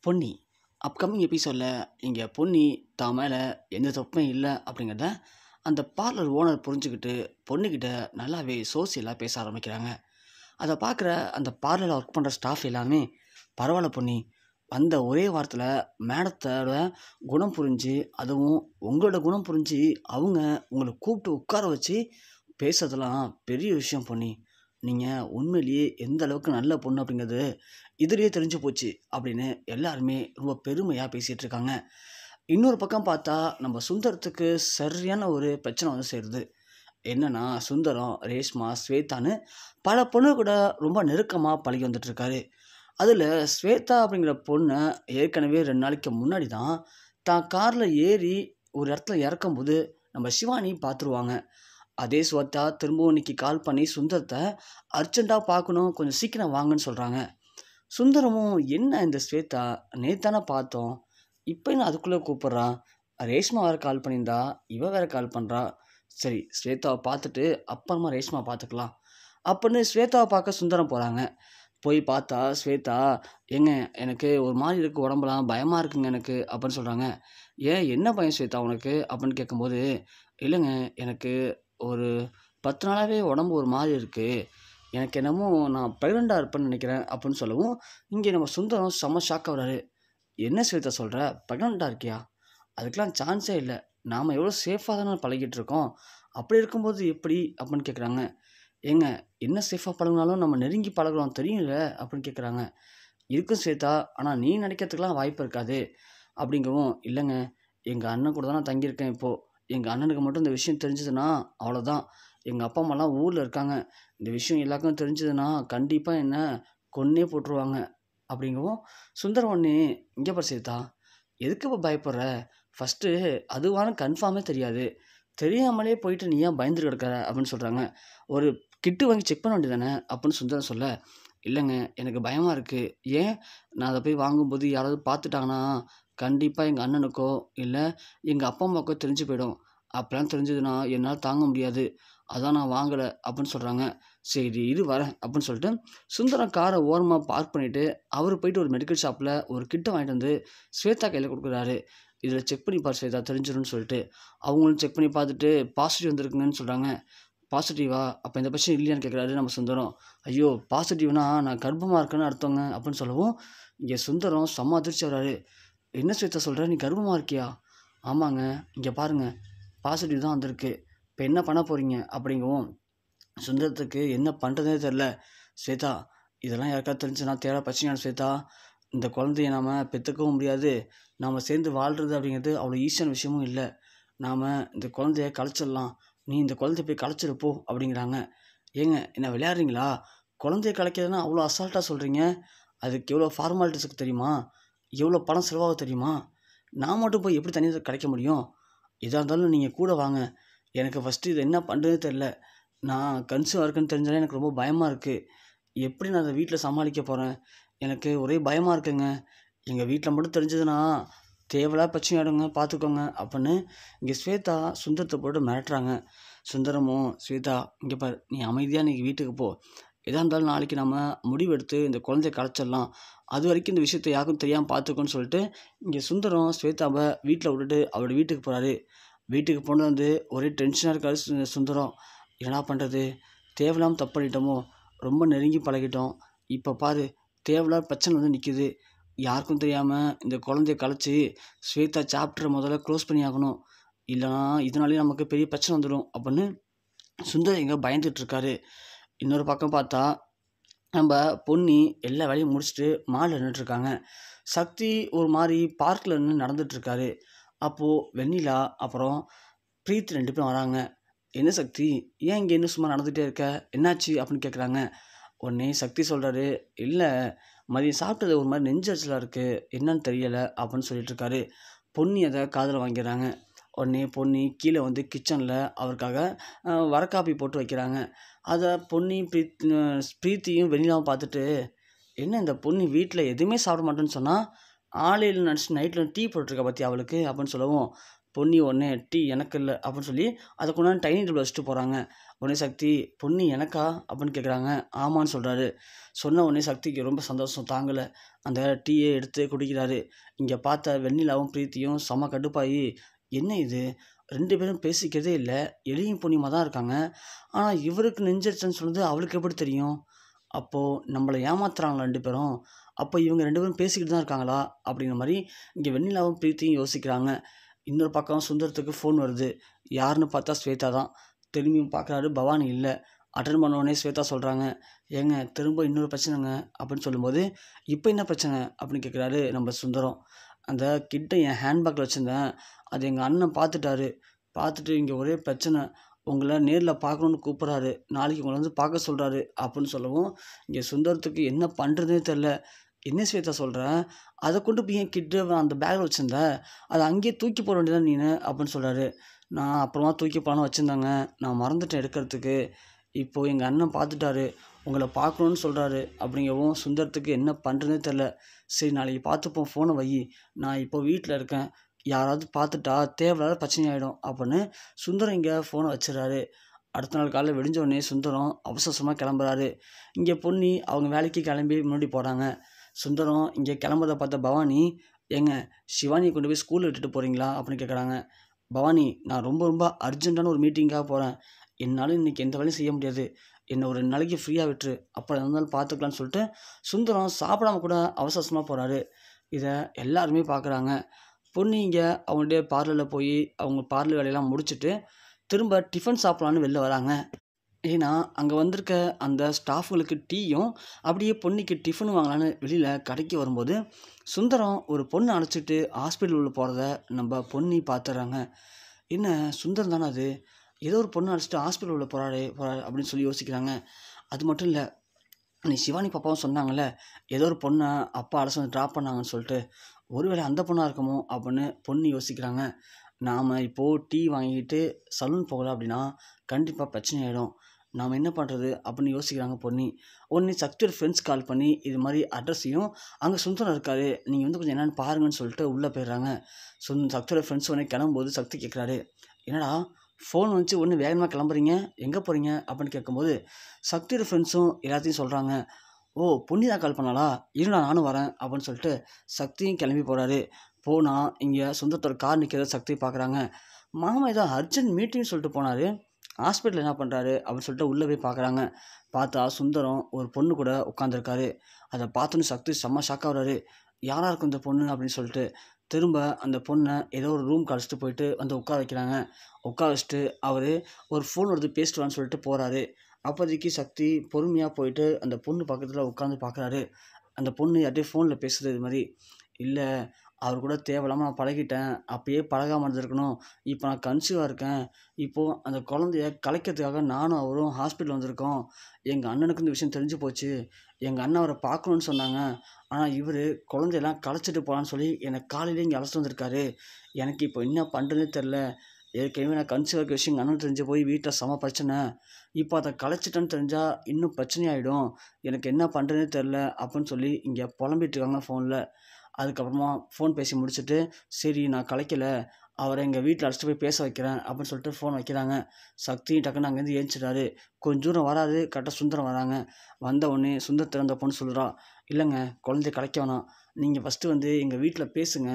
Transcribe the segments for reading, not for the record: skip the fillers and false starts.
Ponni upcoming எபிசோடில் இங்கே பொன்னி தான் மேலே எந்த தப்புமே இல்லை அப்படிங்கிறத அந்த பார்லர் ஓனர் புரிஞ்சுக்கிட்டு பொண்ணுக்கிட்ட நல்லாவே சோசியலாக பேச ஆரம்பிக்கிறாங்க. அதை பார்க்குற அந்த பார்லரில் ஒர்க் பண்ணுற ஸ்டாஃப் எல்லாமே, பரவாயில்ல பொன்னி, வந்த ஒரே வாரத்தில் மேடத்தோட குணம் புரிஞ்சு, அதுவும் உங்களோட குணம் புரிஞ்சு அவங்க உங்களை கூப்பிட்டு உட்கார வச்சு பேசுறதெல்லாம் பெரிய விஷயம் பொன்னி. நீங்கள் உண்மையிலேயே எந்த அளவுக்கு நல்ல பொண்ணு அப்படிங்கிறது இதுலேயே தெரிஞ்சு போச்சு அப்படின்னு எல்லாருமே ரொம்ப பெருமையாக பேசிகிட்டு இருக்காங்க. இன்னொரு பக்கம் பார்த்தா நம்ம சுந்தரத்துக்கு சரியான ஒரு பிரச்சனை வந்து சேருது. என்னன்னா, சுந்தரம் ரேஷ்மா ஸ்வேதான்னு பல பொண்ணு கூட ரொம்ப நெருக்கமாக பழகி வந்துட்டுருக்காரு. அதில் ஸ்வேதா அப்படிங்கிற பொண்ணை ஏற்கனவே 2 நாளைக்கு முன்னாடி தான் காரில் ஏறி ஒரு இடத்துல இறக்கும்போது நம்ம சிவானி பார்த்துருவாங்க. அதே ஸ்வேதா திரும்பவும் இன்னைக்கு கால் பண்ணி சுந்தரத்தை அர்ஜெண்ட்டாக பார்க்கணும், கொஞ்சம் சீக்கிரம் வாங்கன்னு சொல்கிறாங்க. சுந்தரமும், என்ன இந்த ஸ்வேதா நேத்தானே பார்த்தோம், இப்போ என்ன அதுக்குள்ளே கூப்பிட்றா, ரேஷ்மா வேறு கால் பண்ணியிருந்தா, இவ வேறு கால் பண்ணுறா, சரி ஸ்வேதாவை பார்த்துட்டு அப்புறமா ரேஷ்மா பார்த்துக்கலாம் அப்படின்னு ஸ்வேதாவை பார்க்க சுந்தரம் போகிறாங்க. போய் பார்த்தா ஸ்வேதா, ஏங்க எனக்கு ஒரு மாதிரி இருக்குது, உடம்புலாம் பயமாக இருக்குங்க எனக்கு அப்படின்னு சொல்கிறாங்க. ஏன், என்ன பயம் ஸ்வேதா உனக்கு அப்படின்னு கேட்கும்போது, இல்லைங்க எனக்கு ஒரு 10 நாளாகவே உடம்பு ஒரு மாதிரி இருக்குது, எனக்கு என்னமோ நான் ப்ரெக்னெண்ட்டாக இருப்பேன்னு நினைக்கிறேன் அப்படின்னு சொல்லவும், இங்கே நம்ம சுந்தரம் செம்ம ஷாக் ஆகுறாரு. என்ன ஸ்வேதா சொல்கிற, ப்ரெக்னெண்ட்டாக இருக்கியா, அதுக்கெலாம் சான்ஸே இல்லை, நாம் எவ்வளோ சேஃபாக தானே பழகிட்டு இருக்கோம், அப்படி இருக்கும்போது எப்படி அப்படின்னு கேட்குறாங்க. ஏங்க, என்ன சேஃபாக பழகினாலும் நம்ம நெருங்கி பழகுறோம் தெரியும்ல அப்படின்னு கேட்குறாங்க. இருக்கும் ஸ்வேதா, ஆனால் நீ நினைக்கிறதுக்கெலாம் வாய்ப்பு இருக்காது அப்படிங்கவும், இல்லைங்க எங்கள் அண்ணன் கூட தான் நான் தங்கியிருக்கேன் இப்போது, எங்கள் அண்ணனுக்கு மட்டும் இந்த விஷயம் தெரிஞ்சதுன்னா அவ்வளோதான், எங்கள் அப்பா அம்மாலாம் ஊரில் இருக்காங்க, இந்த விஷயம் எல்லாருக்கும் தெரிஞ்சதுன்னா கண்டிப்பாக என்ன கொன்னே போட்டுருவாங்க அப்படிங்கவும், சுந்தரம் ஒன்று, இங்கே பாரு ஸ்வேதா, எதுக்கு இப்போ பயப்படுற, ஃபஸ்ட்டு அதுவான கன்ஃபார்மே தெரியாது, தெரியாமலே போயிட்டு நீ ஏன் பயந்துட்டு கிடக்கிற அப்படின்னு சொல்கிறாங்க. ஒரு கிட்டு வாங்கி செக் பண்ண வேண்டியதானே அப்படின்னு சுந்தரம் சொல்ல, இல்லைங்க எனக்கு பயமாக இருக்குது, ஏன், நான் அதை போய் வாங்கும்போது யாராவது பார்த்துட்டாங்கன்னா கண்டிப்பாக எங்கள் அண்ணனுக்கோ இல்லை எங்கள் அப்பா அம்மாவுக்கோ தெரிஞ்சு போயிடும், அப்போலாம் தெரிஞ்சதுன்னா என்னால் தாங்க முடியாது, அதான் நான் வாங்கலை அப்படின்னு சொல்கிறாங்க. சரி இரு வரேன் அப்படின்னு சொல்லிட்டு சுந்தரம் காரை ஓரமாக பார்க் பண்ணிவிட்டு அவர் போயிட்டு ஒரு மெடிக்கல் ஷாப்பில் ஒரு கிட்டை வாங்கிட்டு வந்து ஸ்வேதா கையில் கொடுக்குறாரு. இதில் செக் பண்ணி பார் ஸ்வேதா தெரிஞ்சிடும்னு சொல்லிட்டு, அவங்களும் செக் பண்ணி பார்த்துட்டு பாசிட்டிவ் வந்துருக்குங்கன்னு சொல்கிறாங்க. பாசிட்டிவா, அப்போ இந்த பிரச்சனை இல்லையான்னு கேட்குறாரு நம்ம சுந்தரம். ஐயோ பாசிட்டிவ்னா நான் கர்ப்பமாக இருக்கேன்னு அர்த்தங்க அப்படின்னு சொல்லவும், இங்கே சுந்தரம் செம்ம அதிர்ச்சி வராரு. என்ன ஸ்வேதா சொல்கிற, நீ கர்ப்பமாக இருக்கியா, ஆமாங்க இங்கே பாருங்கள் பாசிட்டிவ் தான் வந்திருக்கு, இப்போ என்ன பண்ண போகிறீங்க அப்படிங்கவும், சுந்தரத்துக்கு என்ன பண்ணுறதே தெரில. ஸ்வேதா, இதெல்லாம் யாருக்காவது தெரிஞ்சுன்னா தேவை பிரச்சனையான ஸ்வேதா, இந்த குழந்தைய நாம் பெற்றுக்கவும் முடியாது, நாம் சேர்ந்து வாழ்கிறது அப்படிங்கிறது அவ்வளோ ஈஸியான விஷயமும் இல்லை, நாம் இந்த குழந்தைய கலைச்சிடலாம், நீ இந்த குழந்தைய போய் கலைச்சிருப்போ அப்படிங்கிறாங்க. ஏங்க என்ன விளையாடுறீங்களா, குழந்தைய கலைக்கிறதுனா அவ்வளோ அசால்ட்டாக சொல்கிறீங்க, அதுக்கு எவ்வளோ ஃபார்மாலிட்டிஸுக்கு தெரியுமா, எவ்வளோ பணம் செலவாக தெரியுமா, நான் மட்டும் போய் எப்படி தனியாக கலைக்க முடியும், எதாக இருந்தாலும் நீங்கள் கூட வாங்க, எனக்கு ஃபஸ்ட்டு இது என்ன பண்ணுறதுனே தெரில, நான் கன்சீவாக இருக்குன்னு தெரிஞ்சாலே எனக்கு ரொம்ப பயமாக இருக்குது, எப்படி நான் அதை வீட்டில் சமாளிக்க போகிறேன், எனக்கு ஒரே பயமாக இருக்குங்க, எங்கள் வீட்டில் மட்டும் தெரிஞ்சதுன்னா தேவையில்லா பிரச்சனை ஆகிடுங்க பார்த்துக்கோங்க அப்படின்னு இங்கே ஸ்வேதா சுந்தரத்தை போட்டு மிரட்டுறாங்க. சுந்தரமும், ஸ்வேதா இங்கே பாரு, நீ அமைதியாக இன்றைக்கி வீட்டுக்கு போ, எதாக இருந்தாலும் நாளைக்கு நம்ம முடிவெடுத்து இந்த குழந்தைய கலைச்சிடலாம், அது வரைக்கும் இந்த விஷயத்தை யாருக்கும் தெரியாமல் பார்த்துக்கோன்னு சொல்லிட்டு இங்கே சுந்தரம் ஸ்வேதாவை வீட்டில் விட்டுட்டு அவரோட வீட்டுக்கு போகிறாரு. வீட்டுக்கு போன வந்து ஒரே டென்ஷனாக இருக்காரு சுந்தரம். என்னடா பண்ணுறது, தேவையில்லாமல் தப்பு பண்ணிட்டோமோ, ரொம்ப நெருங்கி பழகிட்டோம், இப்போ பாரு தேவையில்லாத பிரச்சனை வந்து நிற்கிது, யாருக்கும் தெரியாமல் இந்த குழந்தைய கலைச்சி ஸ்வேதா சாப்டரை முதல்ல க்ளோஸ் பண்ணி ஆகணும், இல்லைனா இதனாலேயே நமக்கு பெரிய பிரச்சனை வந்துடும் அப்படின்னு சுந்தரம் எங்கே பயந்துட்டுருக்காரு. இன்னொரு பக்கம் பார்த்தா நம்ம பொன்னி எல்லா வேலையும் முடிச்சுட்டு மாலில் நின்றுட்டுருக்காங்க. சக்தி ஒரு மாதிரி பார்க்கில் நின்று நடந்துகிட்ருக்காரு. அப்போது வெண்ணிலா அப்புறம் பிரீத் 2 பேரும் வராங்க. என்ன சக்தி, ஏன் இங்கே இன்னும் சும்மா நடந்துகிட்டே இருக்க, என்னாச்சு அப்படின்னு கேட்குறாங்க. உடனே சக்தி சொல்கிறாரு, இல்லை மதியம் சாப்பிட்டது ஒரு மாதிரி நெஞ்சரிச்சலாக இருக்குது, என்னன்னு தெரியலை அப்படின்னு சொல்லிட்டுருக்காரு. பொன்னி அதை காதில் வாங்கிறாங்க. உடனே பொன்னி கீழே வந்து கிச்சனில் அவருக்காக வரக்காப்பி போட்டு வைக்கிறாங்க. அதை பொன்னி பிரீத்தியும் வெண்ணிலாவும் பார்த்துட்டு, என்ன இந்த பொன்னி வீட்டில் எதுவுமே சாப்பிட மாட்டேன்னு சொன்னால், ஆலையில் நினச்சி நைட்டில் டீ போட்டிருக்கா பற்றி அவளுக்கு அப்படின்னு சொல்லவும், பொன்னி உடனே டீ எனக்கு இல்லை அப்படின்னு சொல்லி அதை கொண்டாந்து டைனிங் டேபிள் வச்சுட்டு போகிறாங்க. உடனே சக்தி பொன்னி எனக்கா அப்படின்னு கேட்குறாங்க. ஆமான்னு சொல்கிறாரு. சொன்ன உடனே சக்திக்கு ரொம்ப சந்தோஷம் தாங்கலை. அந்த டீயை எடுத்து குடிக்கிறாரு. இங்கே பார்த்த வெண்ணிலாவும் பிரீத்தியும் செம கடுப்பாகி என்ன இது 2 பேரும் பேசிக்கிறதே இல்லை, எலியும் பொன்னியுமா தான் இருக்காங்க, ஆனால் இவருக்கு நெஞ்சரிச்சன்னு சொல்லுது அவளுக்கு எப்படி தெரியும்? அப்போது நம்மளை ஏமாத்துறாங்களா 2 பேரும்? அப்போ இவங்க 2 பேரும் பேசிக்கிட்டு தான் இருக்காங்களா அப்படிங்கிற மாதிரி இங்கே வெண்ணிலாவும் பிரீத்தியும் யோசிக்கிறாங்க. இன்னொரு பக்கம் சுந்தரத்துக்கு ஃபோன் வருது. யாருன்னு பார்த்தா ஸ்வேதா தான். திரும்பியும் பார்க்குறாரு, பவானி இல்லை. அட்டன் பண்ண உடனே ஸ்வேதா சொல்கிறாங்க, ஏங்க திரும்ப இன்னொரு பிரச்சனைங்க அப்படின்னு சொல்லும்போது, இப்போ என்ன பிரச்சனை அப்படின்னு கேட்குறாரு நம்ம சுந்தரம். அந்த கிட்ட என் ஹேண்ட்பேக்கில் வச்சுருந்தேன், அது எங்கள் அண்ணன் பார்த்துட்டாரு. பார்த்துட்டு இங்கே ஒரே பிரச்சனை, உங்களை நேரில் பார்க்கணுன்னு கூப்பிட்றாரு, நாளைக்கு உங்களை வந்து பார்க்க சொல்கிறாரு அப்படின்னு சொல்லவும் இங்கே சுந்தரத்துக்கு என்ன பண்ணுறதுனே தெரில. என்ன ஸ்வேதா சொல்கிறேன், அதை கொண்டு போய் என் கிட்ட அந்த பேக்கில் வச்சுருந்த, அதை அங்கேயே தூக்கி போட வேண்டியதான் நீனு அப்படின்னு சொல்கிறாரு. நான் அப்புறமா தூக்கி போகலான்னு வச்சுருந்தாங்க, நான் மறந்துட்டேன் எடுக்கிறதுக்கு. இப்போது எங்கள் அண்ணன் பார்த்துட்டாரு, உங்களை பார்க்கணுன்னு சொல்கிறாரு அப்படிங்கவும் சுந்தரத்துக்கு என்ன பண்ணுறதுனே தெரில. சரி நாளைக்கு பார்த்துப்போம், ஃபோனை வை, நான் இப்போ வீட்டில் இருக்கேன், யாராவது பார்த்துட்டா தேவையில்லாத பிரச்சனையாயிடும் அப்படின்னு சுந்தரம் இங்கே ஃபோனை வச்சிடறாரு. அடுத்த நாள் காலையில் விடிஞ்ச உடனே சுந்தரம் அவசரமாக கிளம்புறாரு. இங்கே பொன்னி அவங்க வேலைக்கு கிளம்பி முன்னாடி போகிறாங்க. சுந்தரம் இங்கே கிளம்புறதை பார்த்த பவானி, ஏங்க சிவானியை கொண்டு போய் ஸ்கூலில் விட்டுட்டு போகிறீங்களா அப்படின்னு கேட்குறாங்க. பவானி, நான் ரொம்ப ரொம்ப அர்ஜென்ட்டான ஒரு மீட்டிங்காக போகிறேன், என்னால் இன்றைக்கி எந்த வேலையும் செய்ய முடியாது, என்னை ஒரு 2 நாளைக்கு ஃப்ரீயாக விட்டுரு, அப்புறம் இருந்தாலும் பார்த்துக்கலான்னு சொல்லிட்டு சுந்தரம் சாப்பிடாம கூட அவசரமாக போகிறாரு. இதை எல்லாருமே பார்க்குறாங்க. பொண்ணு இங்கே அவங்களுடைய பார்லரில் போய் அவங்க பார்லர் வேலையெல்லாம் முடிச்சுட்டு திரும்ப டிஃபன் சாப்பிட்லான்னு வெளில வராங்க. ஏன்னா அங்கே வந்திருக்க அந்த ஸ்டாஃபுகளுக்கு டீயும் அப்படியே பொன்னிக்கு டிஃபனும் வாங்கலான்னு வெளியில் கடைக்கு வரும்போது சுந்தரம் ஒரு பொண்ணை அழைச்சிட்டு ஹாஸ்பிட்டல் உள்ள போகிறத நம்ம பொன்னி பார்த்துட்றாங்க. என்ன சுந்தரம் தானே அது, ஏதோ ஒரு பொண்ணை அழைச்சிட்டு ஹாஸ்பிட்டல் உள்ள போகிறாரு அப்படின்னு சொல்லி யோசிக்கிறாங்க. அது மட்டும் இல்லை, நீ சிவானி பாப்பாவும் சொன்னாங்கல்ல, ஏதோ ஒரு பொண்ணை அப்பா அழைச்சி வந்து ட்ராப் பண்ணாங்கன்னு சொல்லிட்டு, ஒருவேளை அந்த பொண்ணாக இருக்குமோ அப்படின்னு பொண்ணு யோசிக்கிறாங்க. நாம் இப்போது டீ வாங்கிட்டு சலூன் போகல அப்படின்னா கண்டிப்பாக பிரச்சனை ஆகிடும், நாம் என்ன பண்ணுறது அப்படின்னு யோசிக்கிறாங்க பொன்னி. உடனே சக்தியோட ஃப்ரெண்ட்ஸ் கால் பண்ணி இது மாதிரி அட்ரஸையும் அங்கே சுந்தரம் இருக்காரு, நீங்கள் வந்து கொஞ்சம் என்னென்னு பாருங்கன்னு சொல்லிட்டு உள்ளே போயிடுறாங்க. சக்தியோட ஃப்ரெண்ட்ஸ் உடனே கிளம்பும்போது சக்தி கேட்குறாரு, என்னடா ஃபோன் வந்துச்சு ஒன்று வேகமாக கிளம்புறீங்க, எங்கே போகிறீங்க அப்படின்னு கேட்கும்போது சக்தியோட ஃப்ரெண்ட்ஸும் எல்லாத்தையும் சொல்கிறாங்க. ஓ பொன்னி தான் கால் பண்ணாலா, இருடா நானும் வரேன் அப்படின்னு சொல்லிட்டு சக்தியும் கிளம்பி போகிறாரு. போனால் இங்கே சுந்தரத்தோட கார் நிற்கிறத சக்தி பார்க்குறாங்க. மாமா ஏதோ அர்ஜென்ட் மீட்டிங்னு சொல்லிட்டு போனார், ஹாஸ்பிட்டல் என்ன பண்ணுறாரு அப்படின்னு சொல்லிட்டு உள்ளே போய் பார்க்குறாங்க. பார்த்தா சுந்தரம் ஒரு பொண்ணு கூட உட்காந்துருக்காரு. அதை பார்த்தோன்னு சக்தி செம்ம ஷாக்காக வர்றாரு. யாராக இருக்கும் இந்த பொண்ணு அப்படின்னு சொல்லிட்டு திரும்ப அந்த பொண்ணை ஏதோ ஒரு ரூம் அழைச்சிட்டு போயிட்டு வந்து உட்கார வைக்கிறாங்க. உட்கார வச்சுட்டு அவர் ஒரு ஃபோன் வருது பேசிட்டு வான்னு சொல்லிட்டு போகிறாரு. அப்போதைக்கு சக்தி பொறுமையாக போயிட்டு அந்த பொண்ணு பக்கத்தில் உட்காந்து பார்க்குறாரு. அந்த பொண்ணு யார்கிட்டயும் ஃபோனில் பேசுகிறது இது மாதிரி, இல்லை அவர் கூட தேவையில்லாமல் நான் பழகிட்டேன், அப்பயே பழகாமல் இருந்திருக்கணும், இப்போ நான் கன்சீவாக இருக்கேன், இப்போது அந்த குழந்தைய கலைக்கிறதுக்காக நானும் அவரும் ஹாஸ்பிட்டல் வந்திருக்கோம், எங்கள் அண்ணனுக்கு இந்த விஷயம் தெரிஞ்சு போச்சு, எங்கள் அண்ணன் அவரை பார்க்கணுன்னு சொன்னாங்க, ஆனால் இவர் குழந்தையெல்லாம் கலைச்சிட்டு போகலான்னு சொல்லி என்னை காலையிலே இங்கே அழைச்சிட்டு வந்திருக்காரு, எனக்கு இப்போ என்ன பண்ணுறதுனே தெரில, ஏற்கனவே நான் கன்சீவாக இருக்க விஷயம் எங்கள் அண்ணன் தெரிஞ்சு போய் வீட்டில் செம பிரச்சனை, இப்போ அதை கலைச்சிட்டேன்னு தெரிஞ்சால் இன்னும் பிரச்சனையாயிடும், எனக்கு என்ன பண்ணுறதுனே தெரில அப்படின்னு சொல்லி இங்கே புலம்பிட்டு இருக்காங்க ஃபோனில். அதுக்கப்புறமா ஃபோன் பேசி முடிச்சுட்டு, சரி நான் கலைக்கலை, அவரை எங்கள் வீட்டில் அழைச்சிட்டு போய் பேச வைக்கிறேன் அப்படின்னு சொல்லிட்டு ஃபோன் வைக்கிறாங்க. சக்தி டக்குன்னு அங்கேருந்து ஏஞ்சிட்டாரு. கொஞ்சம் தூரம் வராது, கரெக்டாக சுந்தரம் வராங்க. வந்த உடனே சுந்தரத்தில் அந்த பொண்ணு சொல்கிறா, இல்லைங்க குழந்தைய கலைக்க வேணாம், நீங்கள் ஃபஸ்ட்டு வந்து எங்கள் வீட்டில் பேசுங்க,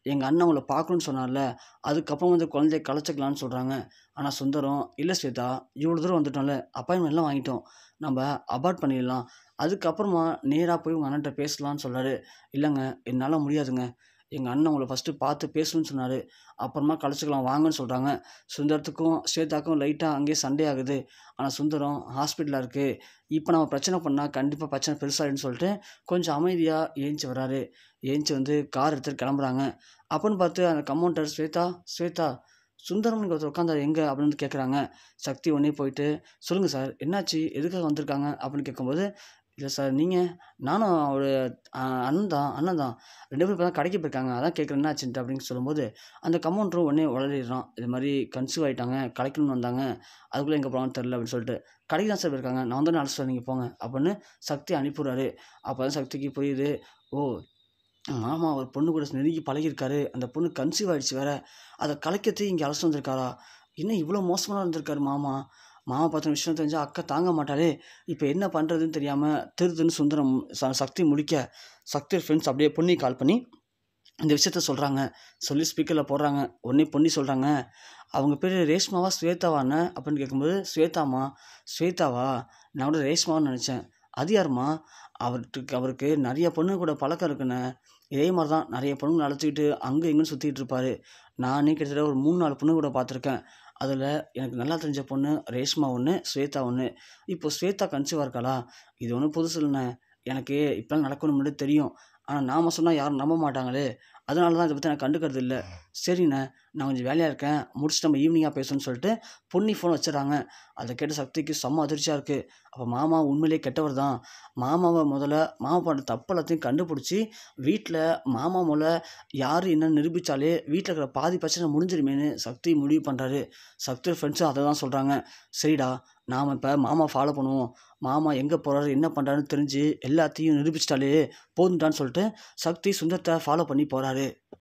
எங்கள் அண்ணன் உங்களை பார்க்கணுன்னு சொன்னார்ல, அதுக்கப்புறம் வந்து குழந்தைய கலைச்சிக்கலான்னு சொல்கிறாங்க. ஆனால் சுந்தரம், இல்லை ஸ்வேதா இவ்வளோ தூரம் வந்துட்டோம்ல, அப்பாயின்மெண்ட்லாம் வாங்கிட்டோம், நம்ம அபார்ட் பண்ணிடலாம், அதுக்கப்புறமா நேராக போய் உங்கள் அண்ணன்ட்ட பேசலான்னு சொல்கிறாரு. இல்லைங்க என்னால் முடியாதுங்க, எங்கள் அண்ணன் உங்களை ஃபஸ்ட்டு பார்த்து பேசணும்னு சொன்னார், அப்புறமா கலைச்சிக்கலாம் வாங்கன்னு சொல்கிறாங்க. சுந்தரத்துக்கும் ஸ்வேதாக்கும் லைட்டாக அங்கேயே சண்டே ஆகுது. ஆனால் சுந்தரம் ஹாஸ்பிட்டலில் இருக்குது, இப்போ நம்ம பிரச்சனை பண்ணால் கண்டிப்பாக பிரச்சனை பெருசாகிடுன்னு சொல்லிட்டு கொஞ்சம் அமைதியாக ஏஞ்சி வராரு. ஏஞ்சி வந்து கார் எடுத்துகிட்டு கிளம்புறாங்க. அப்போன்னு பார்த்து அந்த கம்பவுண்டர், ஸ்வேதா ஸ்வேதா சுந்தரம் இங்கே ஒருத்தர் உட்காந்தாரு எங்கே அப்படின்னு கேட்குறாங்க. சக்தி உடனே போயிட்டு, சொல்லுங்கள் சார் என்னாச்சு, எதுக்காக வந்திருக்காங்க அப்படின்னு கேட்கும்போது, இல்லை சார் நீங்கள், நானும் அவர் அண்ணன் தான் 2 பேரும் இப்போ தான் கடைக்கு போயிருக்காங்க, அதான் கேட்குறேன் என்னாச்சுன்ட்டு அப்படின்னு சொல்லும்போது அந்த கம்பவுண்டரும் உடனே உளறிடுறான். இது மாதிரி கன்சீவ் ஆகிட்டாங்க, கலைக்கணும்னு வந்தாங்க, அதுக்குள்ளே எங்கே போகலான்னு தெரில அப்படின்னு சொல்லிட்டு, கடைக்கு தான் சார் போயிருக்காங்க, நான் வந்து அழைச்சிட்டு நீங்கள் போங்க அப்படின்னு சக்தி அனுப்பிடுறாரு. அப்போ தான் சக்திக்கு புரியுது, ஓ மாமா ஒரு பொண்ணு கூட நெருங்கி பழகியிருக்காரு. அந்த பொண்ணு கன்சீவ் ஆயிடுச்சு வேற. அத கலைக்கிறதுக்கு இங்க அழைச்சிட்டு வந்திருக்காரா? என்ன இவ்வளோ மோசமா இருந்திருக்காரு மாமா. மாமா பத்தின விஷயம் தெரிஞ்சா அக்கா தாங்க மாட்டாளே! இப்ப என்ன பண்றதுன்னு தெரியாம திருதிருன்னு சுந்தரம் சக்தி முழிக்க, சக்தி ஃப்ரெண்ட்ஸ் அப்படியே பொன்னிக்கு கால் பண்ணி இந்த விஷயத்த சொல்றாங்க. சொல்லி ஸ்பீக்கர்ல போடுறாங்க. உடனே பொன்னி சொல்றாங்க, "அவங்க பேரு ரேஷ்மாவா, ஸ்வேதாவா அண்ணே?" அப்படின்னு கேட்கும்போது, "ஸ்வேதாம்மா." "ஸ்வேதாவா? நான் கூட ரேஷ்மான்னு நெனச்சேன்." "அது யாரும்மா?" அவருக்கு நெறைய பொண்ணுங்க கூட பழக்கம் இருக்குண்ணே. இதே மாரி தான் நெறைய பொண்ணுங்கள அழைச்சுக்கிட்டு அங்க இங்கன்னு சுத்திட்டு இருப்பாரு. நானே கிட்டத்தட்ட ஒரு 3, 4 பொண்ணுங்க கூட பார்த்துருக்கேன். அதுல எனக்கு நல்லா தெரிஞ்ச பொண்ணு ரேஷ்மா ஒண்ணு, ஸ்வேதா ஒண்ணு. இப்போ ஸ்வேதா கன்சீவா இருக்காளா? இது ஒண்ணும் புதுசு இல்லண்ணே. எனக்கு இப்படிலாம் நடக்கும்னு முன்னாடியே தெரியும். ஆனா நாம சொன்னா யாரும் நம்ப மாட்டாங்களே! அதனால தான் இத பத்தி நான் கண்டுக்கிறது இல்ல. சரிண்ணே, நான் கொஞ்சம் வேலையா இருக்கேன். முடிச்சுட்டு நம்ம ஈவினிங்கா பேசுவோம்ன்னு சொல்லிட்டு பொன்னி ஃபோன் வச்சுர்றாங்க. அத கேட்ட சக்திக்கு செம்ம அதிர்ச்சியா இருக்கு. அப்ப மாமா உண்மையிலேயே கெட்டவர் தான். மாமா பண்ண தப்பு எல்லாத்தையும் கண்டுபிடிச்சு, வீட்ல மாமா மேல யாரு என்னன்னு நிரூபிச்சாலே வீட்ல இருக்கிற பாதி பிரச்சனை முடிஞ்சிருமேன்னு சக்தி முடிவு பண்றாரு. சக்தியோட ஃப்ரெண்ட்ஸும் அத தான் சொல்றாங்க. சரிடா, நாம இப்ப மாமா ஃபாலோ பண்ணுவோம். மாமா எங்க போறாரு, என்ன பண்றாருன்னு தெரிஞ்சு எல்லாத்தையும் நிரூபிச்சுட்டாலே போதும்டான்னு சொல்லிட்டு சக்தி சுந்தரத்த ஃபாலோ பண்ணி போறாரு.